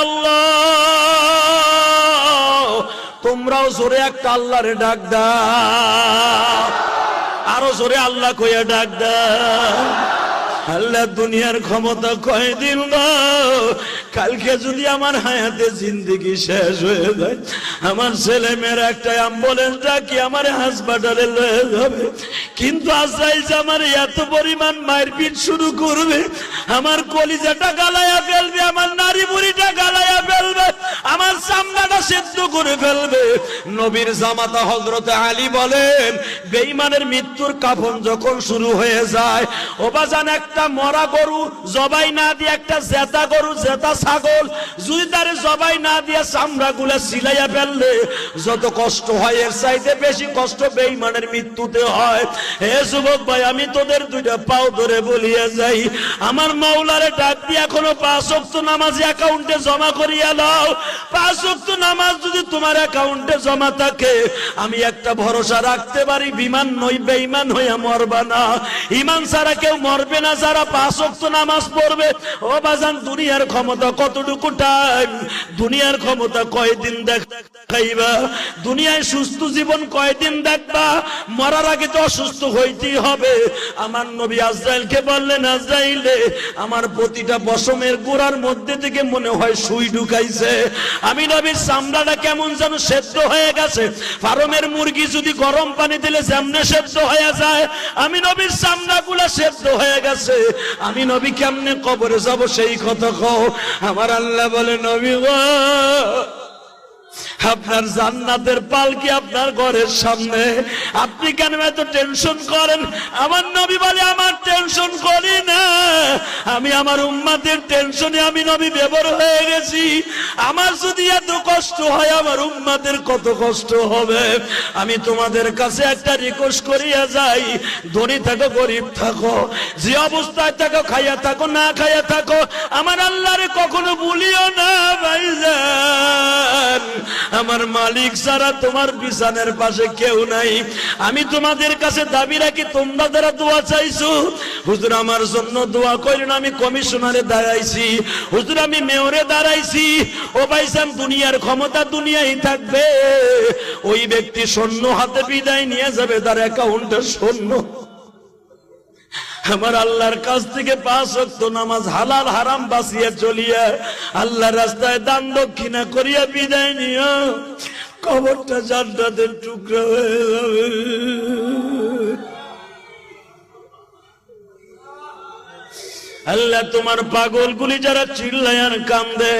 আল্লাহ। তোমরাও জোরে একটা আল্লাহরে ডাক দাও, আরো জোরে আল্লাহ কইয়া ডাক দাও। আল্লাহ দুনিয়ার ক্ষমতা কয়দিন গো, কালকে যদি আমার হায়াতে জিন্দেগি শেষ হয়ে যায়, আমার ছেলে মেয়ের একটা অ্যাম্বুলেন্স ডাকি আমার হাসপাতালে লয়ে যাবে, কিন্তু আজরাইল আমার এত পরিমাণ মারপিট শুরু করবে, আমার কলিজাটা গালায়া ফেলবে, আমার নারী বুড়িটা গালায়া ফেলবে, আমার চামড়াটা সেদ্ধ করে ফেলবে। নবীর জামাতা হযরত আলী বলেন, বেঈমানের মৃত্যুর কাফন যখন শুরু হয়ে যায়, ও বাজান একটা মরা গরু জবাই না দিয়ে, একটা জেতা গরু জেতা ছাগল যদি তারে জবাই না দিয়ে চামড়া গুলা সিলাইয়া ফেললে যত কষ্ট হয়, এর চাইতে বেশি কষ্ট বেঈমানের মৃত্যুতে হয়। হে যুবক ভাই, আমি তোদের দুইটা পাও ধরে বলিয়া যাই, আমার মাওলারে ডাক দিয়ে এখনো 5 ওয়াক্ত নামাজ অ্যাকাউন্টে জমা করিয়া দাও। 5 ওয়াক্ত নামাজ যদি তোমার অ্যাকাউন্টে জমা থাকে, আমি একটা ভরসা রাখতে পারি, বিমান নই, বেঈমান হইয়া মরবা না। ঈমান ছাড়া কেউ মরবে না যারা 5 ওয়াক্ত নামাজ পড়বে। ও বাজান, দুনিয়ার ক্ষমতা কতটুকু টাইম, দুনিয়ার ক্ষমতা কয়দিন দেখাইবা, দুনিয়ায় সুস্থ জীবন কয়দিন দেখবা, মরার আগে তো অসুস্থ হইতেই হবে। আমার নবী আজরাইলকে বললেন, আজরাইলে আমার প্রতিটা পশমের গোড়ার মধ্যে থেকে মনে হয় সুই ঢুকাইছে, আমি নবীর চামড়াটা কেমন যেন সেদ্ধ হয়ে গেছে। ফার্মের মুরগি যদি গরম পানি দিলে যেমনে সেদ্ধ হয়ে যায়, আমি নবীর চামড়াগুলা সেদ্ধ হয়ে গেছে, আমি নবী কেমনে কবরে যাব সেই কথা কও। আমার আল্লাহ বলে, নবী গো, আপনার জান্নাতের পালকি আপনার ঘরের সামনে, আপনি কেন এত টেনশন করেন? আমার নবী বলে, আমার টেনশন করি না, আমি আমার উম্মতের টেনশনে আমি নবী বেবর হয়ে গেছি। আমার যদি এত কষ্ট হয়, আমার উম্মতের কত কষ্ট হবে। আমি তোমাদের কাছে একটা রিকোয়েস্ট করিয়া যাই, ধনী থাকো গরিব থাকো, যে অবস্থায় থাকো, খাইয়া থাকো না খাইয়া থাকো, আমার আল্লাহরে কখনো ভুলিও না ভাইজান। আমার মালিক ছাড়া তোমার বিছানার পাশে কেউ নাই। আমি তোমাদের কাছে দাবি রাখি, তোমরা যারা দোয়া চাইছো, হুজুর আমার জন্য দোয়া করেন, আমি কমিশনারে দাঁড়াইছি, হুজুর আমি মেয়রে দাঁড়াইছি, ও ভাইজান দুনিয়ার ক্ষমতা দুনিয়ায় থাকবে, ওই ব্যক্তি শূন্য হাতে বিদায় নিয়ে যাবে, তার অ্যাকাউন্টে শূন্য। আমার আল্লাহর কাছ থেকে 5 ওয়াক্ত নামাজ হালাল হারাম বাঁচিয়ে চলিয়া আল্লাহর রাস্তায় দান দক্ষিণা করিয়া বিদায় নিও, কবরটা জান্নাতের টুকরা হয়ে যাবে। আল্লাহ তোমার পাগলগুলি যারা চিল্লায় আর কান্দে,